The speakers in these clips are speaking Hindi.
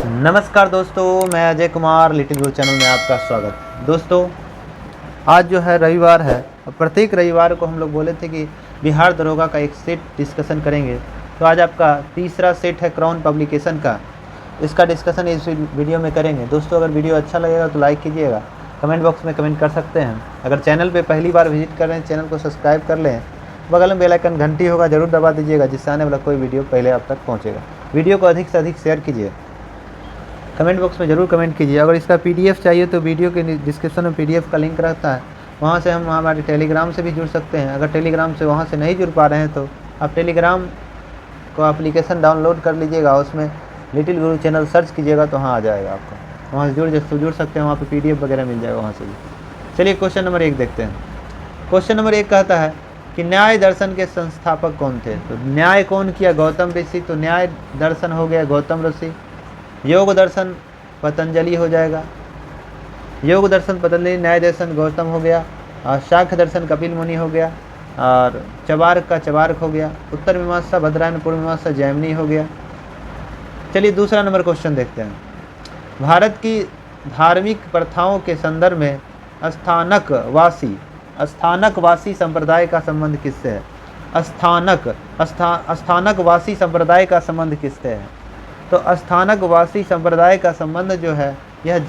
नमस्कार दोस्तों, मैं अजय कुमार लिटिल गुरु चैनल में आपका स्वागत। दोस्तों, आज जो है रविवार है और प्रत्येक रविवार को हम लोग बोले थे कि बिहार दरोगा का एक सेट डिस्कशन करेंगे। तो आज आपका तीसरा सेट है क्राउन पब्लिकेशन का। इसका डिस्कशन इस वीडियो में करेंगे। दोस्तों, अगर वीडियो अच्छा लगेगा तो लाइक कीजिएगा, कमेंट बॉक्स में कमेंट कर सकते हैं। अगर चैनल पर पहली बार विजिट कर रहे हैं, चैनल को सब्सक्राइब कर लें। बगल में बेल आइकन घंटी होगा, जरूर दबा दीजिएगा, जिससे आने वाला कोई वीडियो पहले आप तक पहुँचेगा। वीडियो को अधिक से अधिक शेयर कीजिए, कमेंट बॉक्स में ज़रूर कमेंट कीजिए। अगर इसका पीडीएफ चाहिए तो वीडियो के डिस्क्रिप्शन में पीडीएफ का लिंक रहता है, वहाँ से हम हमारे टेलीग्राम से भी जुड़ सकते हैं। अगर टेलीग्राम से वहाँ से नहीं जुड़ पा रहे हैं तो आप टेलीग्राम को एप्लीकेशन डाउनलोड कर लीजिएगा, उसमें लिटिल गुरु चैनल सर्च कीजिएगा तो वहाँ आ जाएगा आपको, वहाँ से जुड़ सकते हैं। वहाँ पर पीडीएफ वगैरह मिल जाएगा वहाँ से भी। चलिए क्वेश्चन नंबर 1 देखते हैं। क्वेश्चन नंबर 1 कहता है कि न्याय दर्शन के संस्थापक कौन थे। तो न्याय कौन किया? गौतम ऋषि। तो न्याय दर्शन हो गया गौतम ऋषि। योग दर्शन पतंजलि हो जाएगा, योग दर्शन पतंजलि। न्याय दर्शन गौतम हो गया, और शाख्य दर्शन कपिल मुनि हो गया, और चबार्क का चबार्क हो गया। उत्तर मीमांसा भद्रायण, पूर्व मीमांसा जैमिनी हो गया। चलिए दूसरा नंबर क्वेश्चन देखते हैं। भारत की धार्मिक प्रथाओं के संदर्भ में स्थानकवासी संप्रदाय का संबंध किससे है? स्थानकवासी संप्रदाय का संबंध किससे है? तो स्थानकवासी संप्रदाय का संबंध जो है यह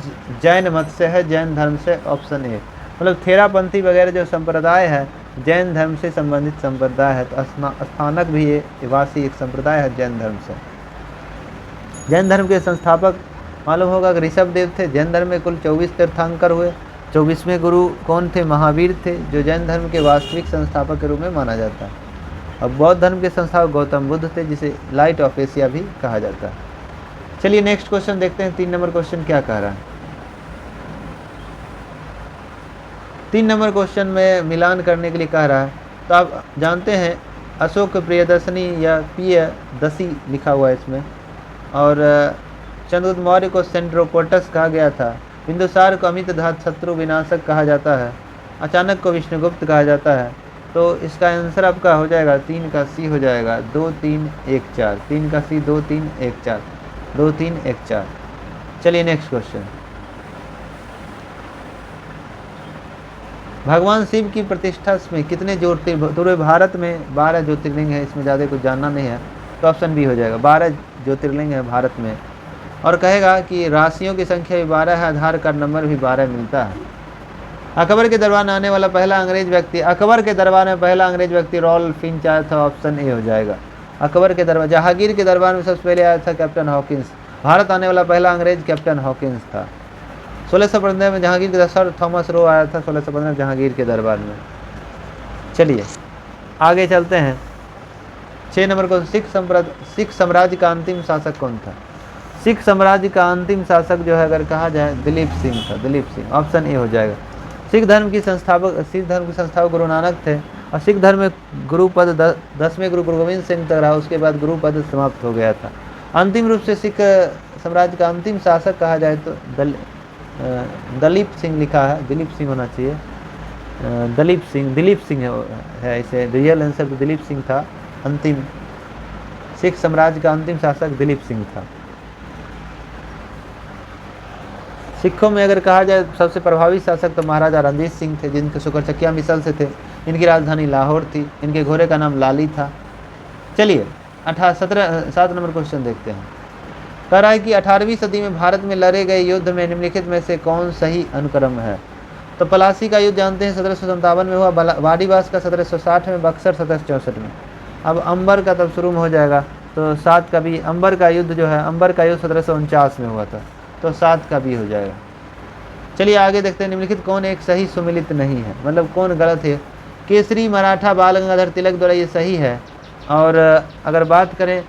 जैन मत से है, जैन धर्म से। ऑप्शन ए, मतलब थेरापंथी वगैरह जो संप्रदाय है जैन धर्म से संबंधित संप्रदाय है। तो स्थानक भी ये वासी एक संप्रदाय है जैन धर्म से। जैन धर्म के संस्थापक मालूम होगा कि ऋषभ देव थे। जैन धर्म में कुल 24 तीर्थंकर हुए। 24वें गुरु कौन थे? महावीर थे, जो जैन धर्म के वास्तविक संस्थापक के रूप में माना जाता है। अब बौद्ध धर्म के संस्थापक गौतम बुद्ध थे, जिसे लाइट ऑफ एशिया भी कहा जाता है। चलिए नेक्स्ट क्वेश्चन देखते हैं। 3 नंबर क्वेश्चन क्या कह रहा है? 3 नंबर क्वेश्चन में मिलान करने के लिए कह रहा है। तो आप जानते हैं अशोक प्रियदर्शनी या प्रियदसी लिखा हुआ है इसमें, और चंद्रगुप्त मौर्य को सेंट्रोपोटस कहा गया था। बिंदुसार को अमित धात शत्रु विनाशक कहा जाता है। अचानक को विष्णुगुप्त कहा जाता है। तो इसका आंसर आपका हो जाएगा 3 का सी हो जाएगा, 2 3 1 4। 3 का सी 2 3 1 4, 2 3 1 4। चलिए नेक्स्ट क्वेश्चन। भगवान शिव की प्रतिष्ठा में कितने ज्योतिर्लिंग? पूरे भारत में 12 ज्योतिर्लिंग है, इसमें ज़्यादा कुछ जानना नहीं है, तो ऑप्शन बी हो जाएगा। 12 ज्योतिर्लिंग है भारत में। और कहेगा कि राशियों की संख्या भी 12 है, आधार कार्ड नंबर भी 12 मिलता है। अकबर के दरबार में आने वाला पहला अंग्रेज व्यक्ति, अकबर के दरबार में पहला अंग्रेज व्यक्ति रॉल्फ फिंच आया था। ऑप्शन ए हो जाएगा। अकबर के दरबार, जहांगीर के दरबार में सबसे पहले आया था कैप्टन हॉकिंस। भारत आने वाला पहला अंग्रेज कैप्टन हॉकिंस था। 1615 में जहांगीर के सर थॉमस रो आया था 1615 में जहांगीर के दरबार में। चलिए आगे चलते हैं। 6 नंबर को सिख साम्राज्य का अंतिम शासक कौन था? सिख साम्राज्य का अंतिम शासक जो है अगर कहा जाए दिलीप सिंह था। दिलीप सिंह, ऑप्शन ए हो जाएगा। सिख धर्म के संस्थापक गुरु नानक थे, और सिख धर्म में गुरु पद 10वें गुरु गोविंद सिंह तक रहा। उसके बाद गुरु पद समाप्त हो गया था। अंतिम रूप से सिख साम्राज्य का अंतिम शासक कहा जाए तो दलीप सिंह लिखा है, दिलीप सिंह होना चाहिए। दिलीप सिंह है इसे रियल आंसर। तो दिलीप सिंह था अंतिम, सिख साम्राज्य का अंतिम शासक दिलीप सिंह था। सिखों में अगर कहा जाए सबसे प्रभावी शासक तो महाराजा रणजीत सिंह थे, जिनके सुकरचकिया मिसल से थे। इनकी राजधानी लाहौर थी। इनके घोड़े का नाम लाली था। चलिए 7 नंबर क्वेश्चन देखते हैं। कह रहा है कि 18वीं सदी में भारत में लड़े गए युद्ध में निम्नलिखित में से कौन सही अनुक्रम है? तो पलासी का युद्ध जानते हैं 1757 में हुआ, वाडीवास का 1760 में, बक्सर 1764 में। अब अंबर का तब शुरू हो जाएगा, तो 7 का भी। अंबर का युद्ध जो है, अंबर का युद्ध 1749 में हुआ था, तो 7 का भी हो जाएगा। चलिए आगे देखते हैं। निम्नलिखित कौन एक सही सुमिलित नहीं है, मतलब कौन गलत है? केसरी मराठा बाल गंगाधर तिलक द्वारा ये सही है। और अगर बात करें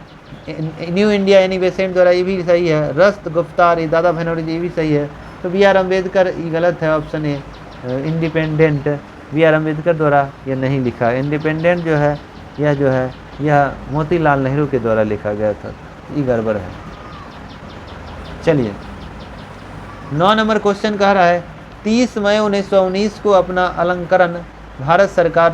न्यू इंडिया यानी बेसेंट द्वारा ये भी सही है। रस्त गुफ्तार ये दादा भनौरी ये भी सही है। तो B.R. अम्बेडकर ये गलत है, option A. Independent B.R. Ambedkar द्वारा ये नहीं लिखा। इंडिपेंडेंट जो है यह मोतीलाल नेहरू के द्वारा लिखा गया था, ये गड़बड़ है। चलिए 9 नंबर क्वेश्चन कह रहा है 30 मई 1919 को अपना अलंकरण भारत सरकार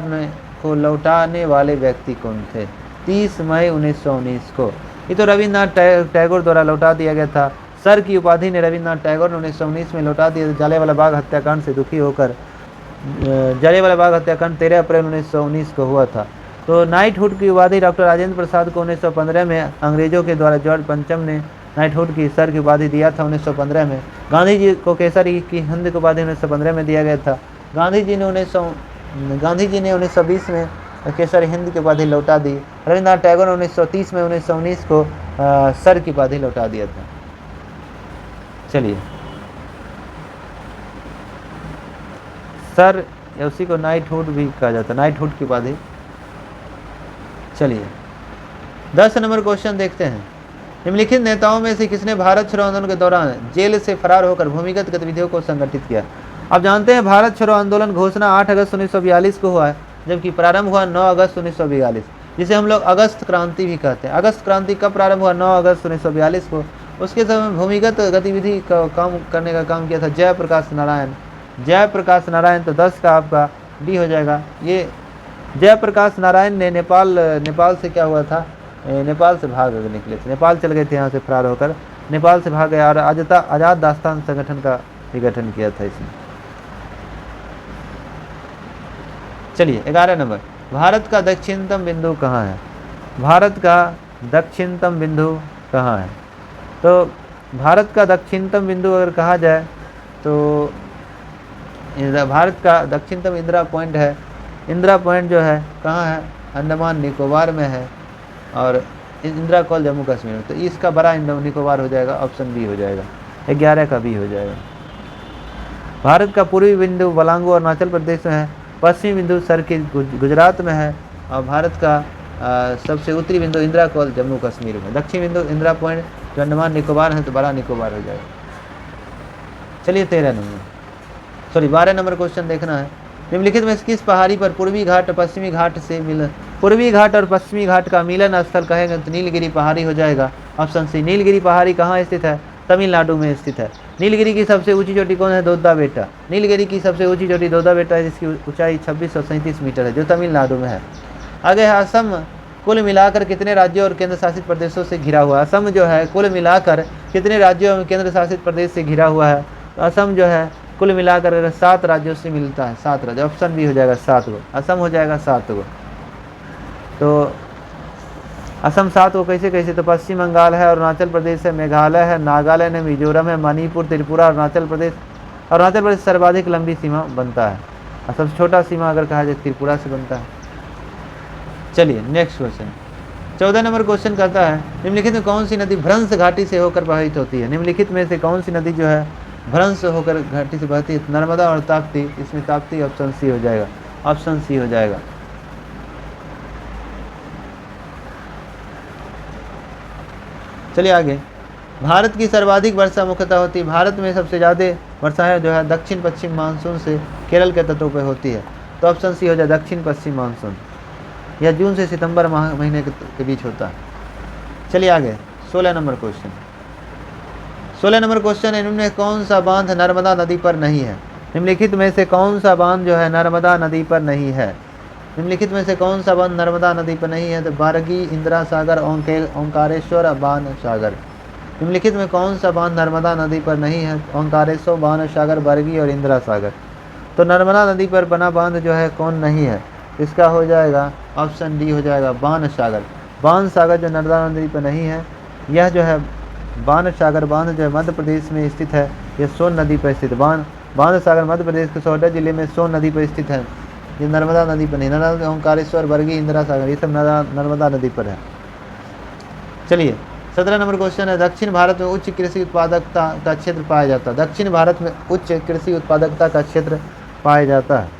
को लौटाने वाले व्यक्ति कौन थे? 30 मई 1919 को, ये तो रविन्द्रनाथ टैगोर द्वारा लौटा दिया गया था। सर की उपाधि ने रविन्द्रनाथ टैगोर ने 1919 में लौटा दी। जलियांवाला बाग हत्याकांड से दुखी होकर जलियांवाला बाग हत्याकांड 13 अप्रैल 1919 को हुआ था। तो नाइटहुड की उपाधि डॉक्टर राजेंद्र प्रसाद को 1915 में अंग्रेजों के द्वारा जॉर्ज पंचम ने नाइटहुड की सर की उपाधि दिया था 1915 में। गांधी जी को केसरी की हिंद की उपाधि 1915 में दिया गया था। गांधी जी ने 1920 में केसरी हिंद की उपाधि लौटा दी। रविन्द्रनाथ टैगोर ने 1930 में 1919 को सर की उपाधि लौटा दिया था। चलिए, सर या उसी को नाइटहुड भी कहा जाता है, नाइटहुड की उपाधि। चलिए 10 नंबर क्वेश्चन देखते हैं। निम्नलिखित नेताओं में से किसने भारत छोड़ो आंदोलन के दौरान जेल से फरार होकर भूमिगत गतिविधियों को संगठित किया? आप जानते हैं भारत छोड़ो आंदोलन घोषणा 8 अगस्त 1942 को हुआ है, जबकि प्रारंभ हुआ 9 अगस्त 1942, जिसे हम लोग अगस्त क्रांति भी कहते हैं। अगस्त क्रांति कब प्रारंभ हुआ? 9 अगस्त 1942 को। उसके समय भूमिगत गतिविधि का काम करने का काम किया था जयप्रकाश नारायण। जयप्रकाश नारायण, तो 10 का आपका डी हो जाएगा। ये जयप्रकाश नारायण ने नेपाल से क्या हुआ था, नेपाल से भाग निकले थे, नेपाल चल गए थे, यहाँ से फरार होकर नेपाल से भाग गए और आज़ाद दास्तान संगठन का विघटन किया था इसने। चलिए 11 नंबर, भारत का दक्षिणतम बिंदु कहाँ है? भारत का दक्षिणतम बिंदु कहाँ है? तो भारत का दक्षिणतम बिंदु अगर कहा जाए तो भारत का दक्षिणतम इंदिरा पॉइंट है। इंदिरा पॉइंट जो है कहाँ है? अंडमान निकोबार में है, और इंदिरा कॉल जम्मू कश्मीर में। तो इसका बड़ा निकोबार हो जाएगा, ऑप्शन बी हो जाएगा, 11 का बी हो जाएगा। भारत का पूर्वी बिंदु बलांगो अरुणाचल प्रदेश में है, पश्चिमी बिंदु सर्किल गुजरात में है, और भारत का सबसे उत्तरी बिंदु इंदिरा कॉल जम्मू कश्मीर में। दक्षिण बिंदु इंदिरा पॉइंट जो अंडमान निकोबार है, तो बड़ा निकोबार हो जाएगा। चलिए 12 नंबर क्वेश्चन देखना है। निम्नलिखित में किस पहाड़ी पर पूर्वी घाट पश्चिमी घाट से पूर्वी घाट और पश्चिमी घाट का मिलन स्थल कहेंगे तो नीलगिरी पहाड़ी हो जाएगा, ऑप्शन सी। नीलगिरी पहाड़ी कहाँ स्थित है? तमिलनाडु में स्थित है। नीलगिरी की सबसे ऊंची चोटी कौन है? दोद्दा बेटा। नीलगिरी की सबसे ऊंची चोटी दोद्दा बेटा है, जिसकी ऊंचाई 2637 मीटर है, जो तमिलनाडु में है। आगे है असम। कुल मिलाकर कितने राज्यों और केंद्र शासित प्रदेशों से घिरा हुआ है? असम जो है कुल मिलाकर कितने राज्यों और केंद्र शासित प्रदेश से घिरा हुआ है? तो असम जो है कुल मिलाकर 7 राज्यों से मिलता है, 7 राज्य, ऑप्शन बी हो जाएगा 7 गो, असम हो जाएगा 7 गो। तो असम 7 गो कैसे? तो पश्चिम बंगाल है, अरुणाचल प्रदेश है, मेघालय है, नागालैंड है, मिजोरम है, मणिपुर, त्रिपुरा, अरुणाचल प्रदेश सर्वाधिक लंबी सीमा बनता है, और सबसे छोटा सीमा अगर कहा जाए त्रिपुरा से बनता है। चलिए नेक्स्ट क्वेश्चन 14 नंबर क्वेश्चन कहता है, निम्नलिखित में कौन सी नदी भ्रंश घाटी से होकर प्रवाहित होती है? निम्नलिखित में से कौन सी नदी जो है भ्रंश होकर घाटी से बहती है? नर्मदा और ताप्ती। इसमें ताप्ती ऑप्शन सी हो जाएगा, ऑप्शन सी हो जाएगा। चलिए आगे, भारत की सर्वाधिक वर्षा मुख्यतः होती है। भारत में सबसे ज़्यादा वर्षा जो है दक्षिण पश्चिम मानसून से केरल के तटों पर होती है, तो ऑप्शन सी हो जाए दक्षिण पश्चिम मानसून। यह जून से सितंबर महीने के बीच होता है। चलिए आगे 16 नंबर क्वेश्चन। 16 नंबर क्वेश्चन है, इनमें कौन सा बांध नर्मदा नदी पर नहीं है? निम्नलिखित में से कौन सा बांध जो है नर्मदा नदी पर नहीं है? निम्नलिखित में से कौन सा बांध नर्मदा नदी पर नहीं है? तो बारगी, इंदिरा सागर, ओंकारेश्वर, बाण सागर। निम्नलिखित में कौन सा बांध नर्मदा नदी पर नहीं है? ओंकारेश्वर, बाण सागर, बरगी और इंदिरा सागर। तो नर्मदा नदी पर बना बांध जो है कौन नहीं है? इसका हो जाएगा ऑप्शन डी हो जाएगा बाण सागर। बाण सागर जो नर्मदा नदी पर नहीं है, यह जो है बाण सागर बांध जो है मध्य प्रदेश में स्थित है, यह सोन नदी पर स्थित। बाण सागर मध्य प्रदेश के सोहटा जिले में सोन नदी पर स्थित है, ये नर्मदा नदी पर नहीं। नर्मदा, ओंकारेश्वर, बरगी, इंदिरा सागर ये सब नर्मदा नदी पर है। चलिए 17 नंबर क्वेश्चन है, दक्षिण भारत में उच्च कृषि उत्पादकता का क्षेत्र पाया जाता है। दक्षिण भारत में उच्च कृषि उत्पादकता का क्षेत्र पाया जाता है।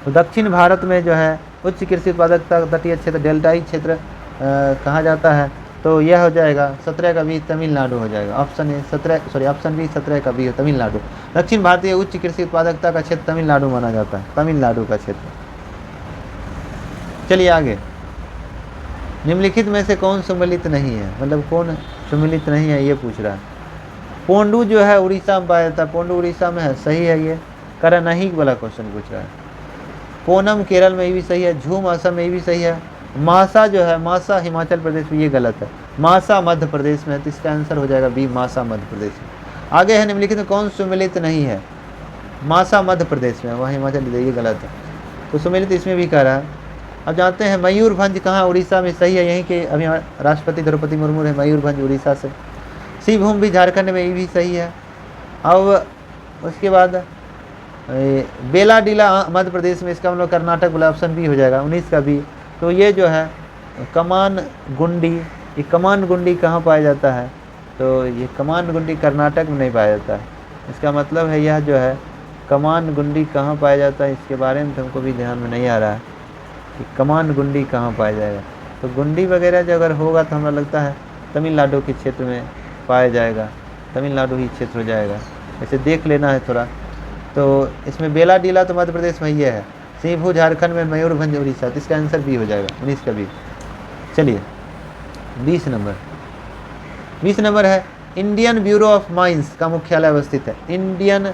तो दक्षिण भारत में जो है उच्च कृषि उत्पादकता तटीय क्षेत्र डेल्टाई क्षेत्र कहा जाता है, तो यह हो जाएगा 17 का बी तमिलनाडु हो जाएगा। ऑप्शन बी 17 का बी है तमिलनाडु। दक्षिण भारतीय उच्च कृषि उत्पादकता का क्षेत्र तमिलनाडु माना जाता है, तमिलनाडु का क्षेत्र। चलिए आगे, निम्नलिखित में से कौन सम्मिलित नहीं है? मतलब कौन सम्मिलित नहीं है ये पूछ रहा है। पोंडू जो है उड़ीसा में पाया जाता है, पोंडू उड़ीसा में है, सही है ये। करनाही वाला क्वेश्चन पूछ रहा है। कोनम केरल में भी सही है, झूम असम में भी सही है। मासा जो है मासा हिमाचल प्रदेश में, ये गलत है। मासा मध्य प्रदेश में है, तो इसका आंसर हो जाएगा बी, मासा मध्य प्रदेश में। आगे है निम्नलिखित में कौन सुमेलित नहीं है? मासा मध्य प्रदेश में, वहाँ हिमाचल प्रदेश, ये गलत है। तो सुमेलित इसमें भी कह रहा है। अब जानते हैं मयूरभंज कहाँ उड़ीसा में सही है, यहीं के अभी राष्ट्रपति द्रौपदी मुर्मू है, मयूरभंज उड़ीसा से। शिवभूमि भी झारखंड में, ये भी सही है। अब उसके बाद बेलाडीला मध्य प्रदेश में, इसका मतलब कर्नाटक वाला ऑप्शन बी हो जाएगा, 19 का बी। तो ये जो है कमान गुंडी, ये कमान गुंडी कहाँ पाया जाता है? तो ये कमान गुंडी कर्नाटक में नहीं पाया जाता है। इसका मतलब है यह जो है कमान गुंडी कहाँ पाया जाता है, इसके बारे में तुमको भी ध्यान में नहीं आ रहा है कि कमान गुंडी कहाँ पाया जाएगा। तो गुंडी वगैरह जो अगर होगा तो हमें लगता है तमिलनाडु के क्षेत्र में पाया जाएगा, तमिलनाडु ही क्षेत्र हो जाएगा, ऐसे देख लेना है थोड़ा। तो इसमें बेलाडीला तो मध्य प्रदेश में ही है, शिवभूमि झारखंड में, मयूरभंज उड़ीसा, तो इसका आंसर बी हो जाएगा, 19 का बी। चलिए 20 नंबर है इंडियन ब्यूरो ऑफ माइंस का मुख्यालय अवस्थित है। इंडियन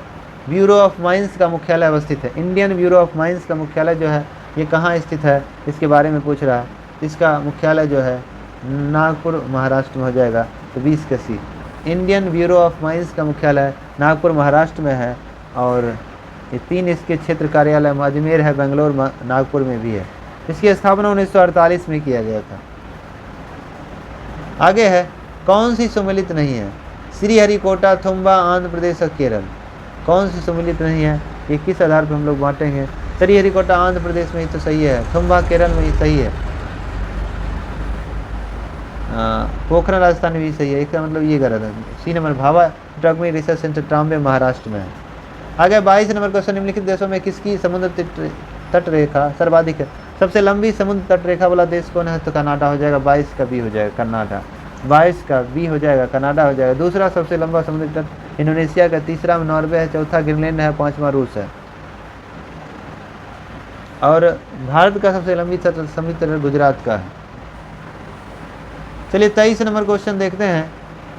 ब्यूरो ऑफ माइंस का मुख्यालय अवस्थित है। इंडियन ब्यूरो ऑफ माइंस का मुख्यालय जो है ये कहाँ स्थित है, इसके बारे में पूछ रहा है। इसका मुख्यालय जो है नागपुर महाराष्ट्र में हो जाएगा, तो 20 का सी। इंडियन ब्यूरो ऑफ माइंस का मुख्यालय नागपुर महाराष्ट्र में है, और ये 3 इसके क्षेत्र कार्यालय अजमेर है, बेंगलोर, नागपुर में भी है। इसकी स्थापना 1948 में किया गया था। आगे है कौन सी सम्मिलित नहीं है? श्रीहरिकोटा, थुम्बा, आंध्र प्रदेश और केरल। कौन सी सम्मिलित नहीं है, ये किस आधार पर हम लोग बांटेंगे? श्रीहरिकोटा आंध्र प्रदेश में ही तो सही है, थुम्बा केरल में ही सही है, पोखरण राजस्थान में भी सही है, इसका मतलब ये गलत है। सी नंबर भाभा ड्रग्मी रिसर्च सेंटर ट्राम्बे महाराष्ट्र में है। आगे 22 नंबर क्वेश्चन, निम्नलिखित देशों में किसकी समुद्र तट रेखा सर्वाधिक है? सबसे लंबी समुद्र तट रेखा वाला देश कौन है? तो कनाडा हो जाएगा, 22 का बी हो जाएगा, कनाडा, 22 का बी हो जाएगा, कनाडा हो जाएगा। दूसरा सबसे लंबा समुद्री तट इंडोनेशिया का, तीसरा में नॉर्वे है, चौथा ग्रीनलैंड है, 5वां रूस है। और भारत का सबसे लंबी समुद्री तट गुजरात का है। चलिए 23 नंबर क्वेश्चन देखते हैं।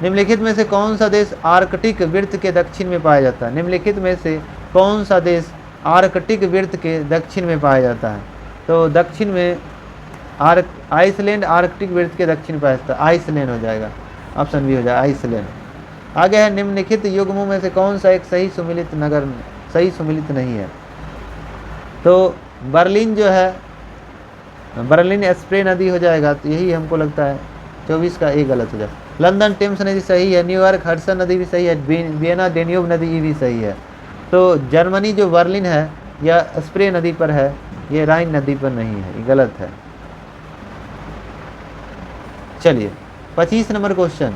निम्नलिखित में से कौन सा देश आर्कटिक वृत्त के दक्षिण में पाया जाता है? निम्नलिखित में से कौन सा देश आर्कटिक वृत्त के दक्षिण में पाया जाता है? तो दक्षिण में आइसलैंड आर्कटिक वृत्त के दक्षिण पाया जाता है, आइसलैंड हो जाएगा, ऑप्शन बी हो जाएगा, आइसलैंड। आगे है निम्नलिखित युग्मों में से कौन सा एक सही सुमेलित नगर सही सुमेलित नहीं है? तो बर्लिन जो है, बर्लिन स्प्रे नदी हो जाएगा, तो यही हमको लगता है, 24 का ए गलत हो जाएगा। लंदन टेम्स नदी सही है, न्यूयॉर्क हडसन नदी भी सही है, वियना डेन्यूब नदी ये भी सही है। तो जर्मनी जो बर्लिन है यह स्प्रे नदी पर है, ये राइन नदी पर नहीं है, ये गलत है। चलिए 25 नंबर क्वेश्चन,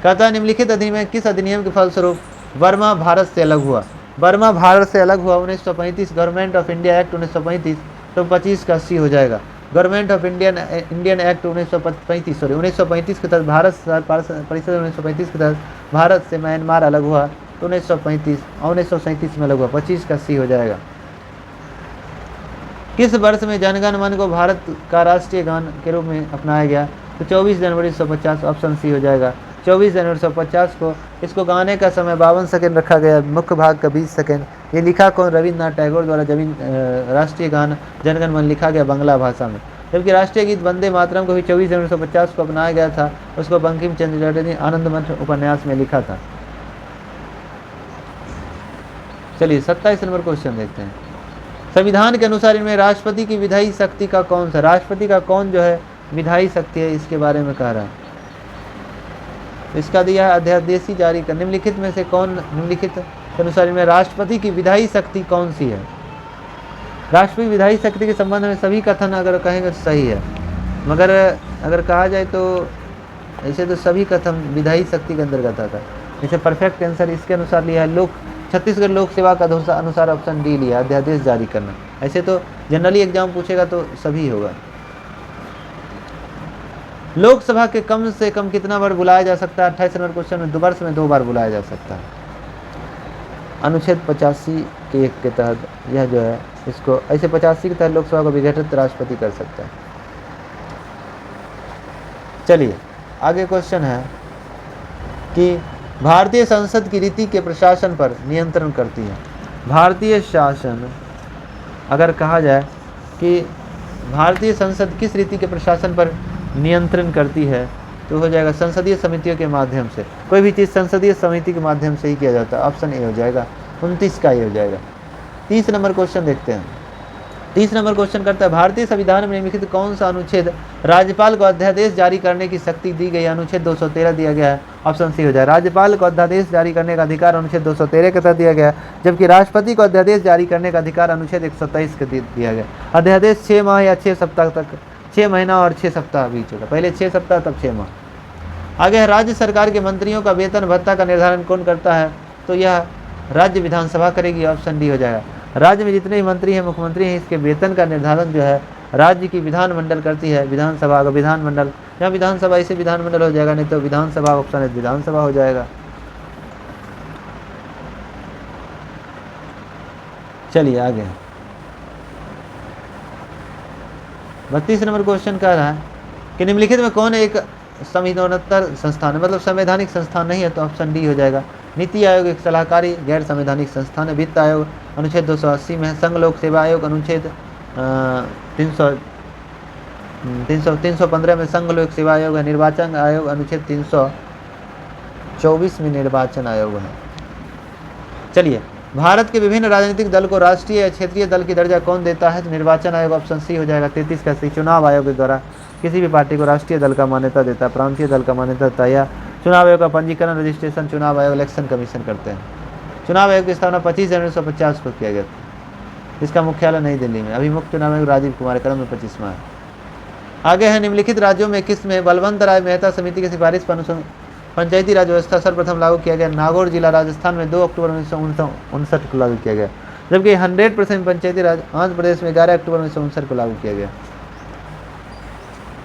कहता है निम्नलिखित अधिनियम किस अधिनियम के फलस्वरूप बर्मा भारत से अलग हुआ? बर्मा भारत से अलग हुआ 1935, गवर्नमेंट ऑफ इंडिया एक्ट 1935, तो 25 का सी हो जाएगा। गवर्नमेंट ऑफ इंडियन एक्ट 1935 के तहत भारत परिषद 1935 के तहत भारत से म्यांमार अलग हुआ, तो 1937 में अलग हुआ, 25 का सी हो जाएगा। किस वर्ष में जनगण मन को भारत का राष्ट्रीय गान के रूप में अपनाया गया? तो 24 जनवरी 1950, ऑप्शन सी हो जाएगा। 24 जनवरी 1950 को इसको गाने का समय 52 सेकेंड रखा गया, मुख्य भाग का 20 सेकेंड। ये लिखा कौन? रविन्द्रनाथ टैगोर द्वारा। राष्ट्रीय गान जनगण मन लिखा गया बांग्ला भाषा में, जबकि राष्ट्रीय गीत वंदे मातरम को भी 24 जनवरी 1950 को अपनाया गया था, उसको बंकिम चंद्र चटर्जी ने आनंद मठ उपन्यास में लिखा था। चलिए 27 नंबर क्वेश्चन देखते हैं। संविधान के अनुसार इनमें राष्ट्रपति की विधायी शक्ति का कौन सा, राष्ट्रपति का कौन जो है विधायी शक्ति है, इसके बारे में कह रहा है। इसका दिया है अध्यादेश जारी कर। निम्नलिखित में से कौन, निम्नलिखित के अनुसार इनमें राष्ट्रपति की विधायी शक्ति कौन सी है? राष्ट्रपति विधायी शक्ति के संबंध में सभी कथन अगर कहेंगे तो सही है, मगर अगर कहा जाए तो ऐसे तो सभी कथन विधायी शक्ति के अंतर्गत आता है। जैसे परफेक्ट आंसर इसके अनुसार लिया है छत्तीसगढ़ लोक सेवा का अनुसार ऑप्शन डी लिया, अध्यादेश जारी करना। ऐसे तो जनरली एग्जाम पूछेगा तो सभी होगा। लोकसभा के कम से कम कितना बार बुलाया जा सकता है? 28 नंबर क्वेश्चन में 2 वर्ष में 2 बार बुलाया जा सकता है। अनुच्छेद 85 के 1 के तहत यह जो है इसको ऐसे 85 के तहत लोकसभा को विघटित राष्ट्रपति कर सकता है। चलिए आगे क्वेश्चन है कि भारतीय संसद की रीति के प्रशासन पर नियंत्रण करती है। भारतीय शासन अगर कहा जाए कि भारतीय संसद किस रीति के प्रशासन पर नियंत्रण करती है, तो हो जाएगा संसदीय समितियों के माध्यम से। कोई भी चीज़ संसदीय समिति के माध्यम से ही किया जाता है। ऑप्शन ए हो जाएगा, 29 का ये हो जाएगा। 30 नंबर क्वेश्चन देखते हैं। 30 नंबर क्वेश्चन करता है, भारतीय संविधान में निम्नलिखित कौन सा अनुच्छेद राज्यपाल को अध्यादेश जारी करने की शक्ति दी गई? अनुच्छेद 213 दिया गया है। ऑप्शन सी हो जाए, राज्यपाल को अध्यादेश जारी करने का अधिकार अनुच्छेद 213 के तहत दिया गया है, जबकि राष्ट्रपति को अध्यादेश जारी करने का अधिकार अनुच्छेद 127 के दिया गया। अध्यादेश 6 माह या 6 सप्ताह तक, 6 महीना और 6 सप्ताह बीच होगा, पहले 6 सप्ताह तब 6 माह। आगे है, राज्य सरकार के मंत्रियों का वेतन भत्ता का निर्धारण कौन करता है? तो यह राज्य विधानसभा करेगी। ऑप्शन डी हो जाएगा, राज्य में जितने भी मंत्री हैं, मुख्यमंत्री हैं, इसके वेतन का निर्धारण जो है राज्य की विधानमंडल करती है। विधानसभा का विधानमंडल, यहाँ विधानसभा इसे विधानमंडल हो जाएगा, नहीं तो विधानसभा, ऑप्शन है विधानसभा हो जाएगा। चलिए आगे, 32 नंबर क्वेश्चन कह रहा है कि निम्नलिखित में कौन एक संविधानोत्तर संस्थान है, मतलब संवैधानिक संस्थान नहीं है, तो ऑप्शन डी हो जाएगा। नीति आयोग एक सलाहकारी गैर संवैधानिक संस्थान है। वित्त आयोग अनुच्छेद 280 में है। संघ लोक सेवा आयोग अनुच्छेद 315 में संघ लोक सेवा आयोग है। निर्वाचन आयोग अनुच्छेद 324 में निर्वाचन आयोग है। चलिए, भारत के विभिन्न राजनीतिक दल को राष्ट्रीय या क्षेत्रीय दल की दर्जा कौन देता है? तो निर्वाचन आयोग। ऑप्शन सी हो जाएगा, 33 का सी। चुनाव आयोग के द्वारा किसी भी पार्टी को राष्ट्रीय दल का मान्यता देता है, प्रांतीय दल का मान्यता देता है, या चुनाव आयोग का पंजीकरण रजिस्ट्रेशन चुनाव आयोग इलेक्शन कमीशन करते हैं। चुनाव आयोग की स्थापना 25 जनवरी 1950 को किया गया था। इसका मुख्यालय नई दिल्ली में। अभी मुख्य चुनाव आयोग राजीव कुमार, क्रम में 25वां है। आगे है, निम्नलिखित राज्यों में किस में बलवंत राय मेहता समिति की सिफारिश पर पंचायती राज व्यवस्था सर्वप्रथम लागू किया गया? नागौर जिला राजस्थान में 2 अक्टूबर 1959 को लागू किया गया, जबकि 100% पंचायती राज आंध्र प्रदेश में 11 अक्टूबर 1959 को लागू किया गया।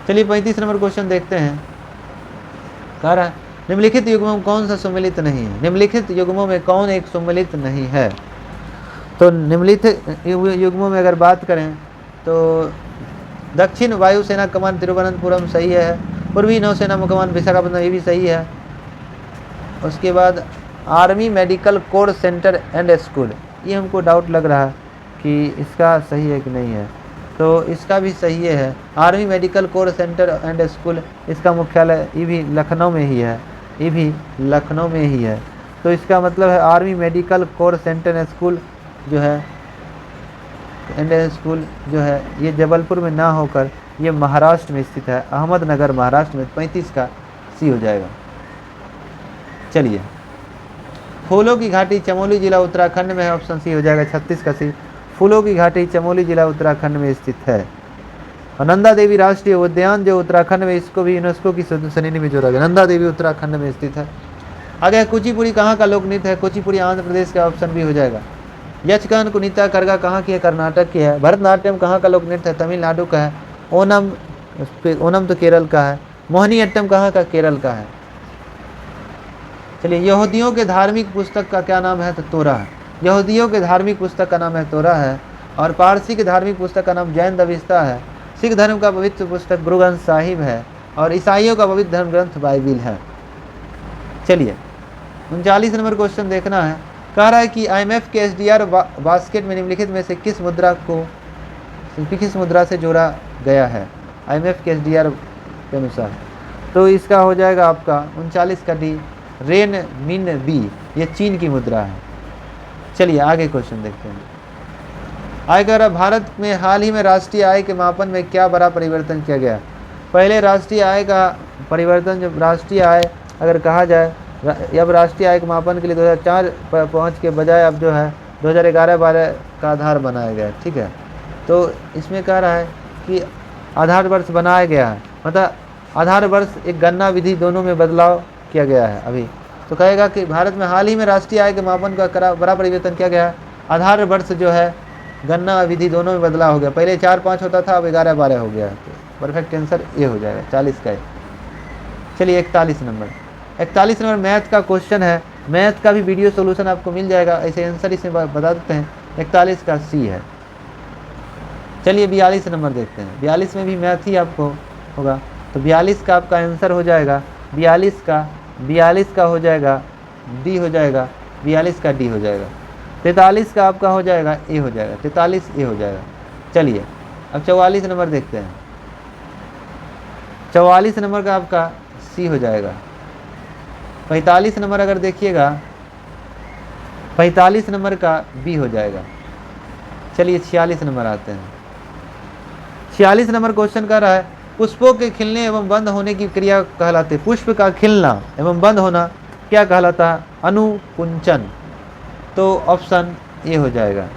चलिए 35 नंबर क्वेश्चन देखते हैं। कह रहा है, निम्नलिखित युग्मों में कौन सा सम्मिलित नहीं है? निम्नलिखित युग्मों में कौन एक सम्मिलित नहीं है? तो निम्नलिखित युग्मों में अगर बात करें तो दक्षिण वायुसेना कमान तिरुवनंतपुरम सही है। पूर्वी नौसेना कमान विशाखापट्टनम, ये भी सही है। उसके बाद army medical corps centre and school, ये हमको डाउट लग रहा है कि इसका सही है कि नहीं है, तो इसका भी सही है। Army medical corps centre and school, इसका मुख्यालय ये भी लखनऊ में ही है, ये भी लखनऊ में ही है। तो इसका मतलब है army medical corps centre and school जो है ये जबलपुर में ना होकर ये महाराष्ट्र में स्थित है, अहमदनगर महाराष्ट्र में। 35 का सी हो जाएगा। चलिए, फूलों की घाटी चमोली जिला उत्तराखंड में है। ऑप्शन सी हो जाएगा, 36 का सी। फूलों की घाटी चमोली जिला उत्तराखंड में स्थित है। और नंदा देवी राष्ट्रीय उद्यान जो उत्तराखंड में, इसको भी यूनेस्को की श्रेणी में जोड़ा गया। नंदा देवी उत्तराखंड में स्थित है। आगे कुचिपुड़ी कहाँ का लोक नृत्य है? कुचिपुड़ी आंध्र प्रदेश का। ऑप्शन बी हो जाएगा। यक्षगान कुनीता करगा कहाँ की है? कर्नाटक की है। भरतनाट्यम कहाँ का लोक नृत्य है? तमिलनाडु का है। ओनम तो केरल का है। मोहिनी अट्टम कहाँ का? केरल का है। चलिए, यहूदियों के धार्मिक पुस्तक का क्या नाम है? तो तोरा है। यहूदियों के धार्मिक पुस्तक का नाम है तोरा है। और पारसी के धार्मिक पुस्तक का नाम जैन दविस्ता है। सिख धर्म का पवित्र पुस्तक गुरु ग्रंथ साहिब है। और ईसाइयों का पवित्र धर्म ग्रंथ बाइबिल है। चलिए, 39 नंबर क्वेश्चन देखना है। कह रहा है कि IMF के SDR बास्केट में निम्नलिखित में से किस मुद्रा से जोड़ा गया है? IMF के SDR के अनुसार तो इसका हो जाएगा आपका 39 का डी, रेन मिन बी। ये चीन की मुद्रा है। चलिए आगे क्वेश्चन देखते हैं। आयकर, भारत में हाल ही में राष्ट्रीय आय के मापन में क्या बड़ा परिवर्तन किया गया? पहले राष्ट्रीय आय का परिवर्तन, जब राष्ट्रीय आय अगर कहा जाए, अब राष्ट्रीय आय के मापन के लिए 2004 पर पहुँच के बजाय अब जो है 2011-12 का आधार बनाया गया। ठीक है, तो इसमें कह रहा है कि आधार वर्ष बनाया गया है, मतलब आधार वर्ष एक गणना विधि दोनों में बदलाव किया गया है अभी। तो कहेगा कि भारत में हाल ही में राष्ट्रीय आय के मापन का बड़ा परिवर्तन किया गया है। आधार वर्ष जो है गणना विधि दोनों में बदलाव हो गया। पहले 4-5 होता था, अब 11-12 हो गया। तो परफेक्ट आंसर ये हो जाएगा, 40 का। चलिए 41 नंबर मैथ का क्वेश्चन है। मैथ का भी वीडियो सोल्यूशन आपको मिल जाएगा, ऐसे आंसर इसमें बता देते हैं। 41 का सी है। चलिए 42 नंबर देखते हैं। 42 में भी मैथ ही आपको होगा, तो 42 का आपका आंसर हो जाएगा 42 का हो जाएगा डी हो जाएगा, 42 का डी हो जाएगा। 43 का आपका हो जाएगा ए हो जाएगा, 43 ए हो जाएगा। चलिए अब 44 नंबर देखते हैं। 44 नंबर का आपका सी हो जाएगा। 45 नंबर अगर देखिएगा 45 नंबर का बी हो जाएगा। चलिए 46 नंबर आते हैं। 46 नंबर क्वेश्चन कर रहा है पुष्पों के खिलने एवं बंद होने की क्रिया कहलाते हैं। पुष्प का खिलना एवं बंद होना क्या कहलाता है? अनुपुंचन। तो ऑप्शन ए हो जाएगा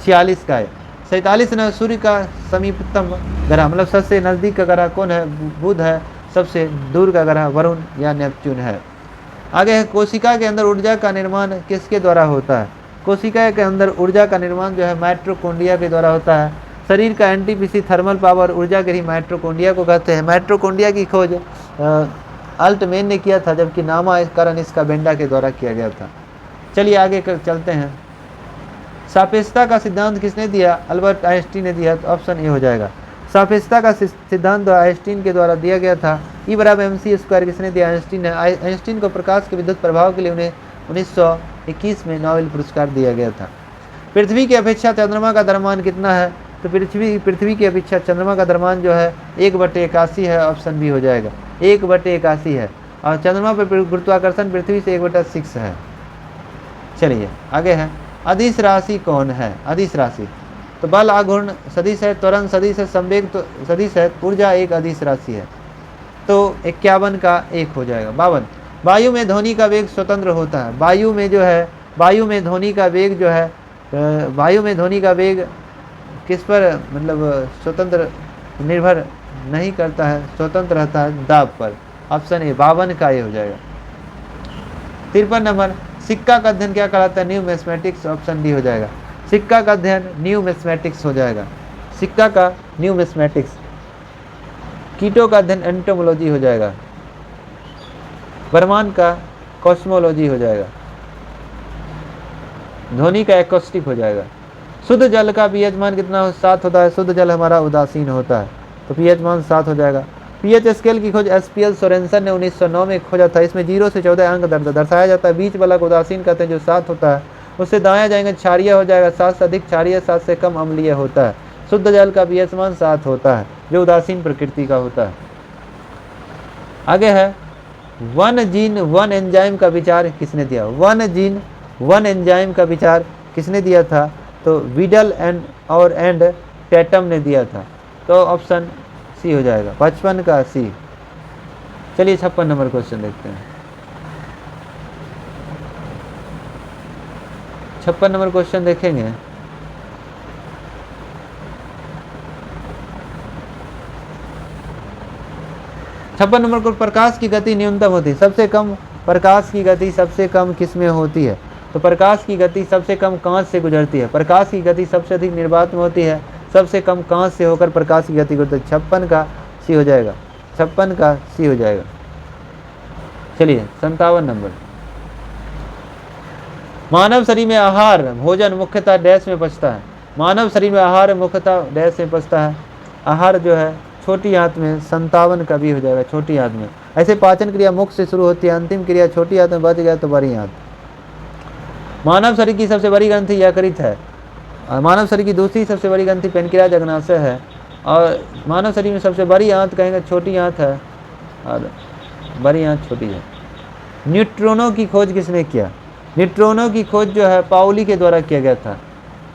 46 का है। 47 नंबर सूर्य का समीपतम ग्रह मतलब सबसे नज़दीक का ग्रह कौन है? बुध है। सबसे दूर का ग्रह वरुण या नेपच्यून है। आगे है कोशिका के अंदर ऊर्जा का निर्माण किसके द्वारा होता है? कोशिका के अंदर ऊर्जा का निर्माण जो है माइटोकॉन्ड्रिया के द्वारा होता है। शरीर का एनटीपीसी थर्मल पावर ऊर्जा के ही माइटोकॉन्ड्रिया को कहते हैं। माइटोकॉन्ड्रिया की खोज अल्टमेन ने किया था, जबकि नामकरण इसका बेंडा के द्वारा किया गया था। चलिए आगे चलते हैं। सापेक्षता का सिद्धांत किसने दिया? अल्बर्ट आइंस्टीन ने दिया। तो ऑप्शन ए हो जाएगा। सापेक्षता का सिद्धांत आइंस्टीन के द्वारा दिया गया था। E बराबर mc² किसने दिया? आइंस्टीन ने। आइंस्टीन को प्रकाश के विद्युत प्रभाव के लिए उन्हें 1921 में नोबेल पुरस्कार दिया गया था। पृथ्वी की अपेक्षा चंद्रमा का द्रव्यमान कितना है? तो पृथ्वी की अपेक्षा चंद्रमा का द्रव्यमान जो है 1/81 है। ऑप्शन बी हो जाएगा। 1/81 है और चंद्रमा पर गुरुत्वाकर्षण पृथ्वी से 1/6 है। चलिए आगे है अदिश राशि कौन है? अदिश राशि तो बल आघूर्ण सदिश है, त्वरण सदिश है, संवेग तो सदिश है, ऊर्जा एक अदिश राशि है। तो 51 का 1 हो जाएगा। 52 वायु में ध्वनि का वेग स्वतंत्र होता है। वायु में जो है वायु में ध्वनि का वेग जो है वायु में ध्वनि का वेग किस पर मतलब स्वतंत्र निर्भर नहीं करता है, स्वतंत्र रहता है दाब पर। ऑप्शन ए 52 का ये हो जाएगा। 53 नंबर सिक्का का अध्ययन क्या कहलाता है? न्यूमिस्मेटिक्स। ऑप्शन डी हो जाएगा। सिक्का का अध्ययन न्यूमिस्मेटिक्स हो जाएगा। सिक्का का न्यूमिस्मेटिक्स। कीटों का अध्ययन एंटोमोलॉजी हो जाएगा। ब्रह्मांड का कॉस्मोलॉजी हो जाएगा। ध्वनि का एकॉस्टिक हो जाएगा। शुद्ध जल का पीएच मान कितना 7 होता है? शुद्ध जल हमारा उदासीन होता है, तो पीएच मान 7 हो जाएगा। पीएच स्केल की खोज एसपीएल सोरेनसन ने 1909 में खोजा था। इसमें 0 से 14 अंक दर्शाया जाता है। बीच वाला को उदासीन कहते हैं जो 7 होता है। उससे दाया जाएंगे क्षारीय हो जाएगा। 7 से अधिक क्षारीय, 7 से कम अम्लीय होता है। शुद्ध जल का पीएच मान 7 होता है जो उदासीन प्रकृति का होता है। आगे है वन जीन वन एंजाइम का विचार किसने दिया? वन जीन वन एंजाइम का विचार किसने दिया था? तो विडल एंड टैटम ने दिया था। तो ऑप्शन सी हो जाएगा। 55 का सी। चलिए 56 नंबर क्वेश्चन देखते हैं। 56 नंबर क्वेश्चन देखेंगे। छप्पन नंबर को प्रकाश की गति न्यूनतम होती है। सबसे कम प्रकाश की गति सबसे कम किस में होती है? तो प्रकाश की गति सबसे कम कांच से गुजरती है। प्रकाश की गति सबसे अधिक निर्वात में होती है। सबसे कम कांच से होकर प्रकाश की गति गुजरती है। 56 का सी हो जाएगा। 56 का सी हो जाएगा। चलिए 57 नंबर। मानव शरीर में आहार भोजन मुख्यतः डैश में पचता है। मानव शरीर में आहार मुख्यतः डैश में पचता है। आहार जो है छोटी आंत में। 57 का भी हो जाएगा। छोटी आंत में। ऐसे पाचन क्रिया मुख से शुरू होती है, अंतिम क्रिया छोटी आंत में बच गया तो बड़ी आंत। मानव शरीर की सबसे बड़ी ग्रंथि यकृत है। मानव शरीर की दूसरी सबसे बड़ी ग्रंथि पेनक्रियाज अग्नाशय है। और मानव शरीर में सबसे बड़ी आंत कहेंगे छोटी आंत है और बड़ी आंत छोटी है। न्यूट्रॉनों की खोज किसने किया? न्यूट्रॉनों की खोज जो है पाउली के द्वारा किया गया था।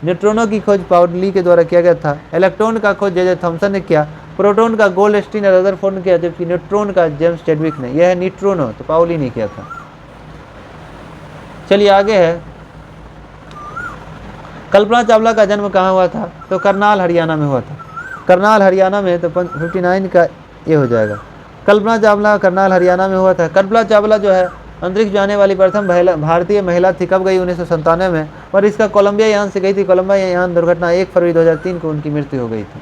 न्यूट्रॉनों की खोज पाउली के द्वारा किया गया था। इलेक्ट्रॉन का खोज जे थॉमसन ने किया। प्रोटॉन का गोल्डस्टीन और रदरफोर्ड ने किया, जबकि न्यूट्रॉन का जेम्स चैडविक ने। यह है न्यूट्रॉनो, तो पाउली ने किया था। चलिए आगे है कल्पना चावला का जन्म कहाँ हुआ था? तो करनाल हरियाणा में हुआ था। करनाल हरियाणा में। तो 59 का ये हो जाएगा। कल्पना चावला करनाल हरियाणा में हुआ था। कल्पना चावला जो है अंतरिक्ष जाने वाली प्रथम भारतीय महिला थी। कब गई? 1997 में। और इसका कोलंबिया यान से गई थी। कोलंबिया यान दुर्घटना 1 फरवरी 2003 को उनकी मृत्यु हो गई थी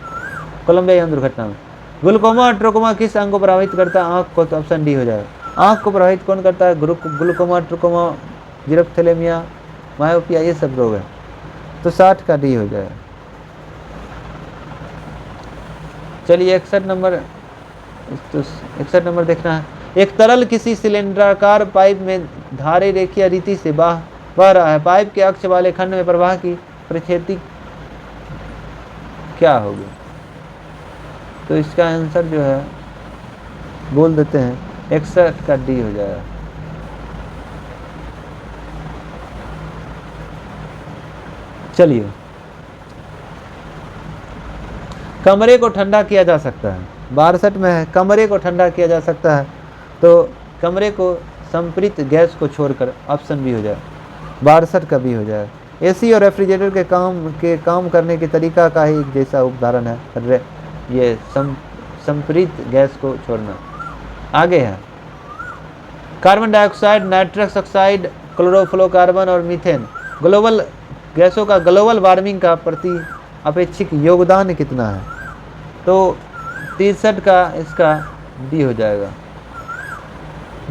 कोलंबिया यान दुर्घटना में। ग्लूकोमा और ट्रोकोमा किस अंग को प्रभावित करता है? आँख को। तो ऑप्शन डी हो जाएगा। आँख को प्रभावित कौन करता है? ग्लूकोमा, ट्रोकोमा, जीरोप्थेलेमिया, मायोपिया, ये सब रोग है। तो 60 का डी हो जाएगा। चलिए 61 नंबर। तो 61 नंबर देखना है। एक तरल किसी सिलेंडराकार पाइप में धारे रेखीय रीति से बह रहा है। पाइप के अक्ष वाले खंड में प्रवाह की परिस्थिति क्या होगी? तो इसका आंसर जो है बोल देते हैं। 61 का डी हो जाएगा। चलिए, कमरे को ठंडा किया जा सकता है, 62 में है कमरे को ठंडा किया जा सकता है, तो कमरे को संपृक्त गैस को छोड़कर ऑप्शन बी हो जाए, 62 का बी हो जाए। एसी और रेफ्रिजरेटर के काम करने के तरीका का ही एक जैसा उदाहरण है ये संपृक्त गैस को छोड़ना। आगे है carbon dioxide, nitrous oxide, chlorofluorocarbon और मीथेन ग्लोबल गैसों का ग्लोबल वार्मिंग का प्रति अपेक्षिक योगदान कितना है, तो 63 का इसका डी हो जाएगा।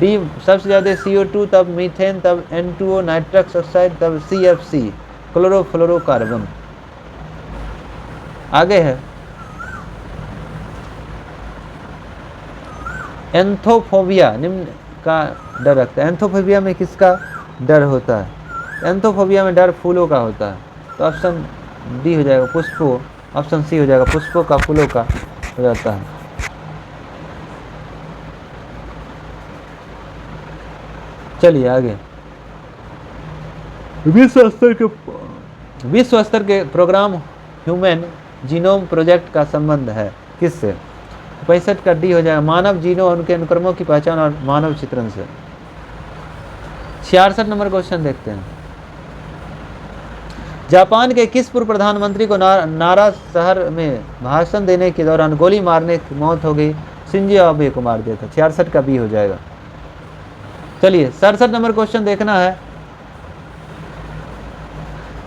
डी सबसे ज़्यादा CO2, तब मीथेन, तब N2O नाइट्रस ऑक्साइड, तब CFC क्लोरोफ्लोरोकार्बन। आगे है एंथोफोबिया निम्न का डर रखता है। एंथोफोबिया में किसका डर होता है? एंथोफोबिया में डर फूलों का होता है, तो ऑप्शन डी हो जाएगा पुष्पों, ऑप्शन सी हो जाएगा पुष्पों का, फूलों का हो जाता है। चलिए आगे, विश्व स्तर के प्रोग्राम ह्यूमन जीनोम प्रोजेक्ट का संबंध है किससे? 65 का डी हो जाएगा मानव जीनोम और उनके अनुक्रमों की पहचान और मानव चित्रण से। 66 नंबर क्वेश्चन देखते हैं। जापान के किस पूर्व प्रधानमंत्री को नारा शहर में भाषण देने के दौरान गोली मारने की मौत हो गई? शिंजो आबे को मार दिया था। 66 का बी हो जाएगा। चलिए 67 नंबर क्वेश्चन देखना है।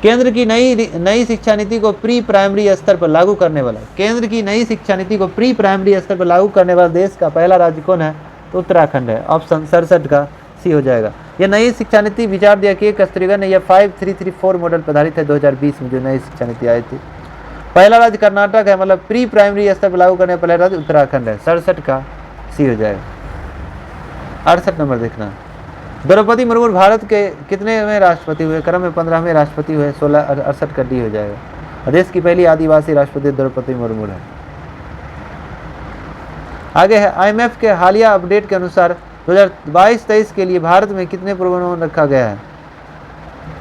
केंद्र की नई शिक्षा नीति को प्री प्राइमरी स्तर पर लागू करने वाला, केंद्र की नई शिक्षा नीति को प्री प्राइमरी स्तर पर लागू करने वाला देश का पहला राज्य कौन है? तो उत्तराखंड है। ऑप्शन 67 का सी हो जाएगा। यह नई शिक्षा नीति विचार दिया कि कस्तूरबा ने यह 5334 मॉडल पर आधारित है। 2020 में जो नई शिक्षा नीति आई थी, पहला राज्य कर्नाटक है, मतलब प्री प्राइमरी स्तर पर लागू करने पहला राज्य उत्तराखंड है। 67 का सी हो जाएगा। 68 नंबर देखना। द्रौपदी मुर्मू भारत के कितने में राष्ट्रपति हुए? क्रम में 15वें राष्ट्रपति हुए। 68 का डी हो जाएगा। देश की पहली आदिवासी राष्ट्रपति द्रौपदी मुर्मू है। आगे है IMF के हालिया अपडेट के अनुसार 2022-23 के लिए भारत में कितने पूर्वानुमान रखा गया है?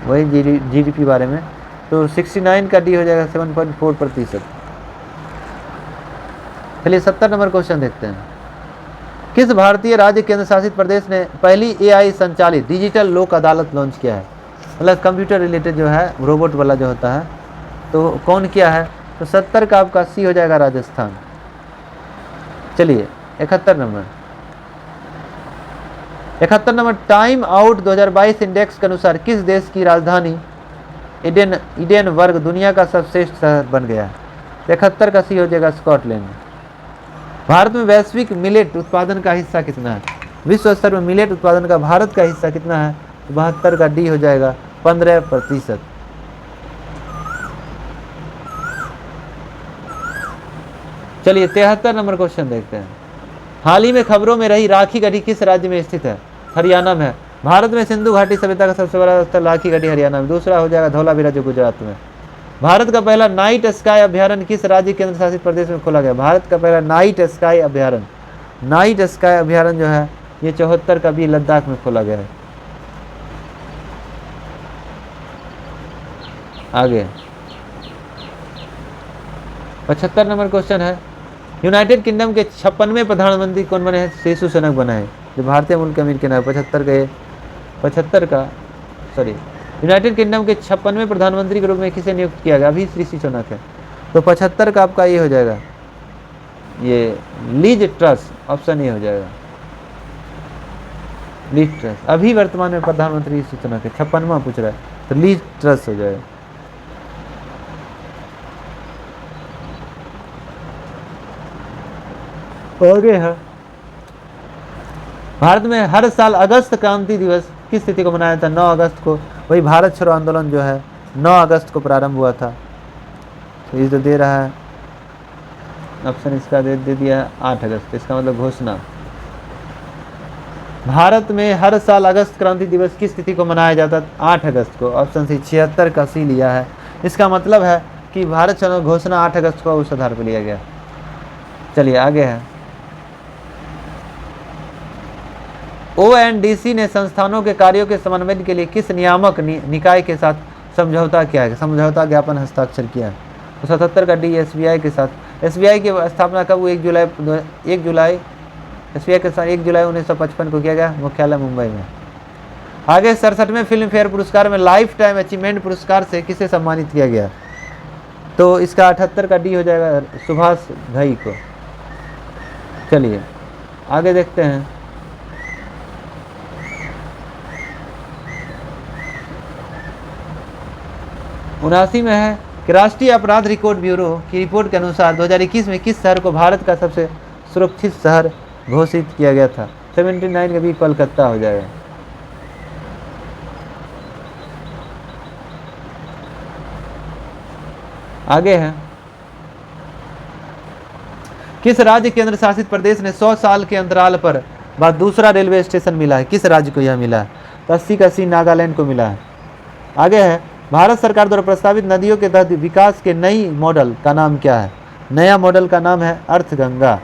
वही GDP बारे में, तो 69 का डी हो जाएगा, 7.4%। चलिए 70 नंबर क्वेश्चन देखते हैं। किस भारतीय राज्य केंद्र शासित प्रदेश ने पहली AI संचालित डिजिटल लोक अदालत लॉन्च किया है? मतलब कंप्यूटर रिलेटेड जो है, रोबोट वाला जो होता है, तो कौन किया है? तो 70 का आपका सी हो जाएगा, राजस्थान। चलिए 71 नंबर टाइम आउट 2022 इंडेक्स के अनुसार किस देश की राजधानी एडिनबर्ग दुनिया का सर्वश्रेष्ठ शहर बन गया है? 71 का सी हो जाएगा, स्कॉटलैंड। भारत में वैश्विक मिलेट उत्पादन का हिस्सा कितना है? विश्व स्तर में मिलेट उत्पादन का भारत का हिस्सा कितना है? 72 का डी हो जाएगा, 15%। चलिए 73 नंबर क्वेश्चन देखते हैं। हाल ही में खबरों में रही राखी गढ़ी किस राज्य में स्थित है? हरियाणा में है। भारत में सिंधु घाटी सभ्यता का सबसे बड़ा स्थल राखी गढ़ी हरियाणा में। दूसरा हो जाएगा धौलावीरा जो गुजरात में। भारत का पहला नाइट स्काई अभ्यारण्य किस राज्य केंद्र शासित प्रदेश में खोला गया? भारत का पहला नाइट स्काई अभ्यारण्य जो है ये 74 का भी लद्दाख में खोला गया है। आगे 75 नंबर क्वेश्चन है। यूनाइटेड किंगडम के 56वें प्रधानमंत्री कौन बने हैं? शिशु सुनक बना है, जो भारतीय मूल के अमीर के नाम। 75 का यूनाइटेड किंगडम के 56वें प्रधानमंत्री के रूप में किसे नियुक्त किया गया? अभी ऋषि सुनक है। तो 75 का आपका ये हो जाएगा, ये लीज ट्रस, ऑप्शन ए हो जाएगा, लीज ट्रस। अभी वर्तमान में प्रधानमंत्री ऋषि सुनक है, 56वां पूछ रहा है, तो लीज ट्रस हो जाएगा। आगे है, भारत में हर साल अगस्त क्रांति दिवस किस तिथि को मनाया था? 9 अगस्त को। वही भारत छोड़ो आंदोलन जो है 9 अगस्त को प्रारंभ हुआ था। तो ये जो दे रहा है ऑप्शन, इसका दे दिया है 8 अगस्त। इसका मतलब घोषणा। भारत में हर साल अगस्त क्रांति दिवस किस तिथि को मनाया जाता है? 8 अगस्त को। ऑप्शन सी 76 का सी लिया है। इसका मतलब है कि भारत छोड़ो घोषणा 8 अगस्त को उस आधार पर लिया गया। चलिए आगे है, ONDC ने संस्थानों के कार्यों के समन्वय के लिए किस नियामक निकाय के साथ समझौता किया है, समझौता ज्ञापन हस्ताक्षर किया है? तो 77 का डी SBI के साथ। SBI की स्थापना कब हुई? 1 जुलाई SBI के साथ 1 जुलाई 1955 को किया गया, मुख्यालय मुंबई में। आगे 67वें फिल्म फेयर पुरस्कार में लाइफ टाइम अचीवमेंट पुरस्कार से किसे सम्मानित किया गया? तो इसका 78 का डी हो जाएगा सुभाष घई को। चलिए आगे देखते हैं। उनासी में है कि राष्ट्रीय अपराध रिकॉर्ड ब्यूरो की रिपोर्ट के अनुसार 2021 में किस शहर को भारत का सबसे सुरक्षित शहर घोषित किया गया था? 79 का भी कोलकाता हो जाएगा। आगे है, किस राज्य केंद्र शासित प्रदेश ने 100 साल के अंतराल पर बाद दूसरा रेलवे स्टेशन मिला है? किस राज्य को यह मिला है? तो 80 का सी नागालैंड को मिला है। आगे है, भारत सरकार द्वारा प्रस्तावित नदियों के तहत विकास के नई मॉडल का नाम क्या है? नया मॉडल का नाम है अर्थ गंगा।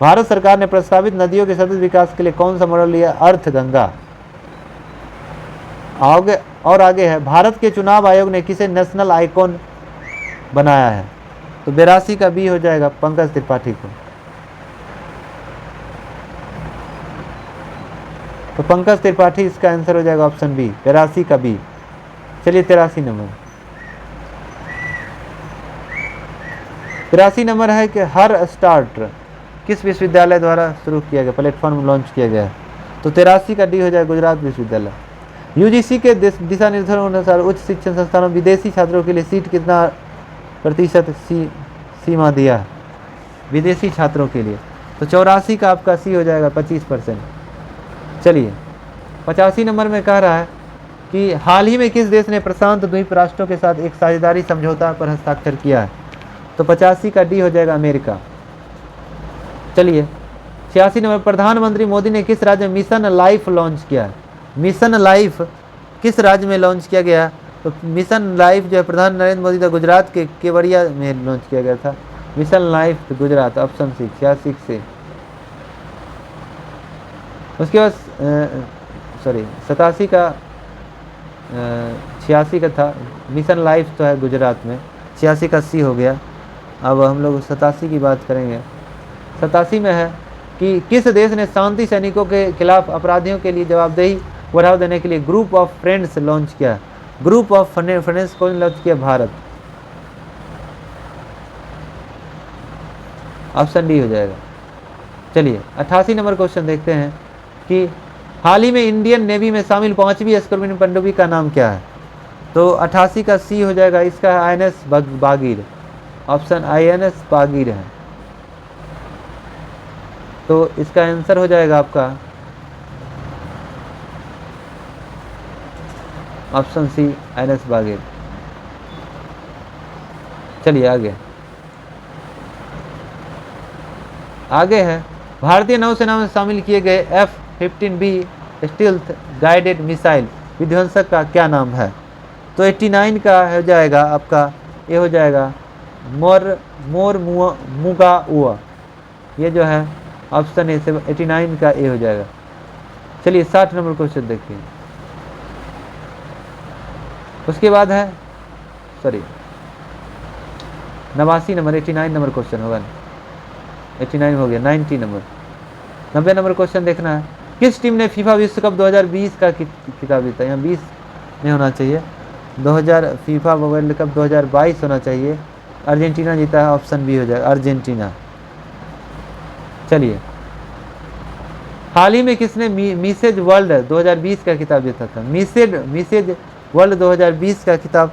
भारत सरकार ने प्रस्तावित नदियों के सतत विकास के लिए कौन सा मॉडल लिया? अर्थ गंगा। आगे है, भारत के चुनाव आयोग ने किसे नेशनल आइकॉन बनाया है? तो 82 का बी हो जाएगा पंकज त्रिपाठी को। तो पंकज त्रिपाठी इसका आंसर हो जाएगा ऑप्शन बी, 82 का बी। चलिए 83 नंबर। 83 नंबर है कि हर स्टार्ट किस विश्वविद्यालय द्वारा शुरू किया गया, प्लेटफॉर्म लॉन्च किया गया? तो 83 का डी हो जाएगा गुजरात विश्वविद्यालय। UGC के दिशा निर्देशों के अनुसार उच्च शिक्षण संस्थानों में विदेशी छात्रों के लिए सीट कितना प्रतिशत सीमा दिया है विदेशी छात्रों के लिए? तो 84 का आपका सी हो जाएगा 25%। चलिए 85 नंबर में कह रहा है कि हाल ही में किस देश ने प्रशांत द्वीप राष्ट्रों के साथ एक साझेदारी समझौता पर हस्ताक्षर किया है? तो 85 का डी हो जाएगा अमेरिका। चलिए 86 नंबर, प्रधानमंत्री मोदी ने किस राज्य में मिशन लाइफ लॉन्च किया है? मिशन लाइफ किस राज्य में लॉन्च किया गया? तो मिशन लाइफ जो है प्रधान नरेंद्र मोदी का गुजरात के केवड़िया में लॉन्च किया गया था। Mission life Gujarat, option C 86 से। उसके बाद 87 का 86 का था, मिशन लाइफ तो है गुजरात में, 86 का सी हो गया। अब हम लोग 87 की बात करेंगे। 87 में है कि किस देश ने शांति सैनिकों के खिलाफ अपराधियों के लिए जवाबदेही बढ़ावा देने के लिए ग्रुप ऑफ फ्रेंड्स लॉन्च किया? ग्रुप ऑफ फ्रेंड्स कौन लॉन्च किया? भारत। ऑप्शन डी हो जाएगा। चलिए 88 नंबर क्वेश्चन देखते हैं कि हाल ही में इंडियन नेवी में शामिल 5वीं स्क्वाड्रन पनडुब्बी का नाम क्या है? तो 88 का सी हो जाएगा, इसका INS बागीर, ऑप्शन INS बागीर है। तो इसका आंसर हो जाएगा आपका ऑप्शन सी INS बागीर। चलिए आगे है, भारतीय नौसेना में शामिल किए गए F-15B स्टील्थ गाइडेड मिसाइल विध्वंसक का क्या नाम है? तो 89 का हो जाएगा आपका, ये हो जाएगा मोरमुगाओ। ये जो है ऑप्शन ए 89 का ए हो जाएगा। चलिए 60 नंबर क्वेश्चन देखिए। उसके बाद है 89 नंबर, 89 नंबर क्वेश्चन होगा, 89 हो गया, 90 नंबर, 90 नंबर क्वेश्चन देखना है। किस टीम ने फीफा विश्व कप 2020 का खिताब जीता? यहाँ 20 नहीं होना चाहिए, 2000 फीफा वर्ल्ड कप 2022 होना चाहिए। अर्जेंटीना जीता है, ऑप्शन बी हो जाएगा अर्जेंटीना। चलिए हाल ही में किसने मिसेज वर्ल्ड 2020 का खिताब जीता था? मिसेज वर्ल्ड 2020 का खिताब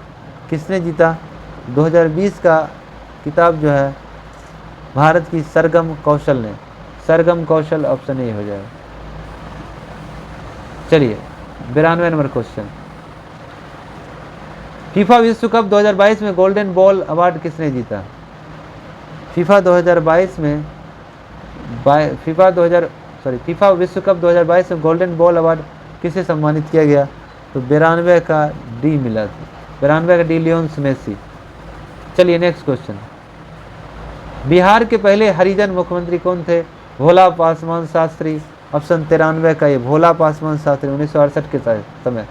किसने जीता? 2020 का खिताब जो है भारत की सरगम कौशल ने, सरगम कौशल, ऑप्शन ए हो जाएगा। चलिए 92 नंबर क्वेश्चन, फीफा विश्व कप 2022 में गोल्डन बॉल अवार्ड किसने जीता? फीफा 2022 में फीफा विश्व कप 2022 में गोल्डन बॉल अवार्ड किसे सम्मानित किया गया? तो 92 का डी मिला था, 92 का डी लियोन्स मेसी। चलिए नेक्स्ट क्वेश्चन, बिहार के पहले हरिजन मुख्यमंत्री कौन थे? भोला पासवान शास्त्री, ऑप्शन 93 का ये भोला पासवान शास्त्री 1968 के समय।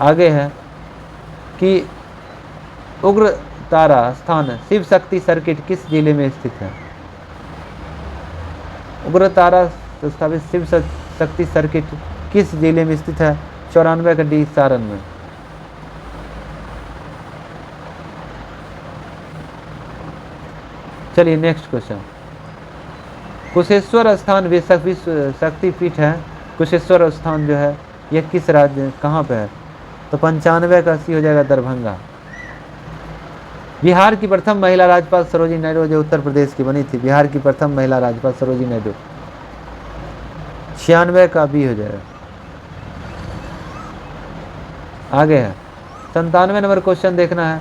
आगे है कि उग्र तारा स्थान शिव शक्ति सर्किट किस जिले में स्थित है? उग्र तारा स्थापित शिव शक्ति सर्किट किस जिले में स्थित है? 94 का डी सारण में। चलिए नेक्स्ट क्वेश्चन। कुशेश्वर स्थान विश्व शक्ति पीठ है। कुशेश्वर स्थान जो है यह किस राज्य कहाँ पे है? तो 95 का सी हो जाएगा दरभंगा। बिहार की प्रथम महिला राज्यपाल सरोजिनी नायडू जो उत्तर प्रदेश की बनी थी, बिहार की प्रथम महिला राज्यपाल सरोजिनी नायडू। 96 का बी हो जाएगा। आगे है 97 नंबर क्वेश्चन देखना है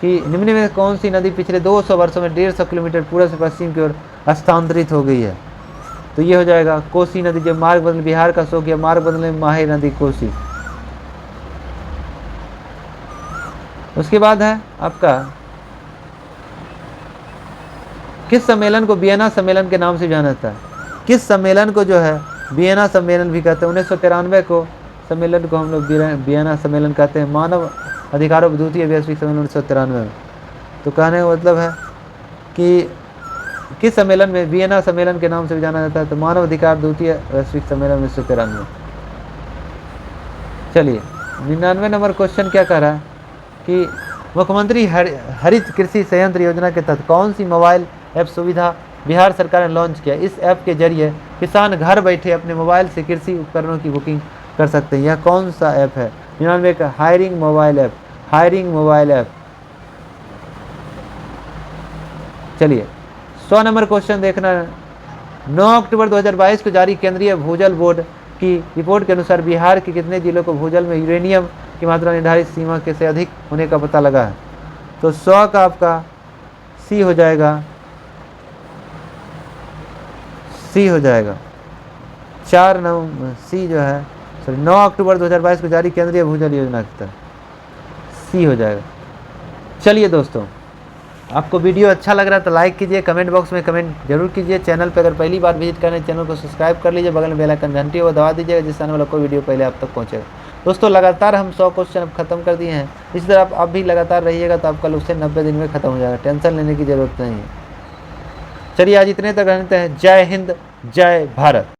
कि निम्न में कौन सी नदी पिछले 200 वर्षों में 150 किलोमीटर पूर्व से पश्चिम की ओर हस्तांतरित हो गई है? तो ये हो जाएगा कोसी नदी। जो मार्ग बदल बिहार का शो किया, मार्ग बदलने में माही नदी कोसी। उसके बाद है आपका किस सम्मेलन को वियना सम्मेलन के नाम से जाना जाता है? किस सम्मेलन को जो है वियना सम्मेलन भी कहते हैं? 1993 को सम्मेलन को हम लोग वियना सम्मेलन कहते हैं। मानव अधिकारों पर द्वितीय वैश्विक सम्मेलन 1993 में। तो कहने का मतलब है कि किस सम्मेलन में वियना सम्मेलन के नाम से भी जाना जाता है? तो मानव अधिकार द्वितीय वैश्विक सम्मेलन 1993। चलिए 99 नंबर क्वेश्चन क्या कह रहा है कि मुख्यमंत्री हरित कृषि संयंत्र योजना के तहत कौन सी मोबाइल ऐप सुविधा बिहार सरकार ने लॉन्च किया? इस ऐप के जरिए किसान घर बैठे अपने मोबाइल से कृषि उपकरणों की बुकिंग कर सकते हैं। यह कौन सा ऐप है? 99 का hiring mobile app. Hiring mobile app. चलिए 100 नंबर क्वेश्चन देखना है। 9 अक्टूबर 2022 को जारी केंद्रीय भूजल बोर्ड की रिपोर्ट के अनुसार बिहार के कितने जिलों को भूजल में यूरेनियम की मात्रा निर्धारित सीमा के से अधिक होने का पता लगा है? तो 100 का आपका सी हो जाएगा। सी हो जाएगा 4 नवंबर सी जो है 9 अक्टूबर 2022 को जारी केंद्रीय भूजल योजना के तहत सी हो जाएगा। चलिए दोस्तों, आपको वीडियो अच्छा लग रहा है तो लाइक कीजिए, कमेंट बॉक्स में कमेंट जरूर कीजिए। चैनल पर अगर पहली बार विजिट करें चैनल को सब्सक्राइब कर लीजिए, बगल में बेल आइकन घंटी को दबा दीजिएगा जिससे आने वाला कोई वीडियो पहले आप तक पहुंचेगा। दोस्तों लगातार हम 100 क्वेश्चन अब खत्म कर दिए हैं। इसी तरह आप भी लगातार रहिएगा तो आपका लक्ष्य 90 दिन में खत्म हो जाएगा। टेंशन लेने की जरूरत नहीं है। चलिए आज इतने तक रहते हैं। जय हिंद, जय भारत।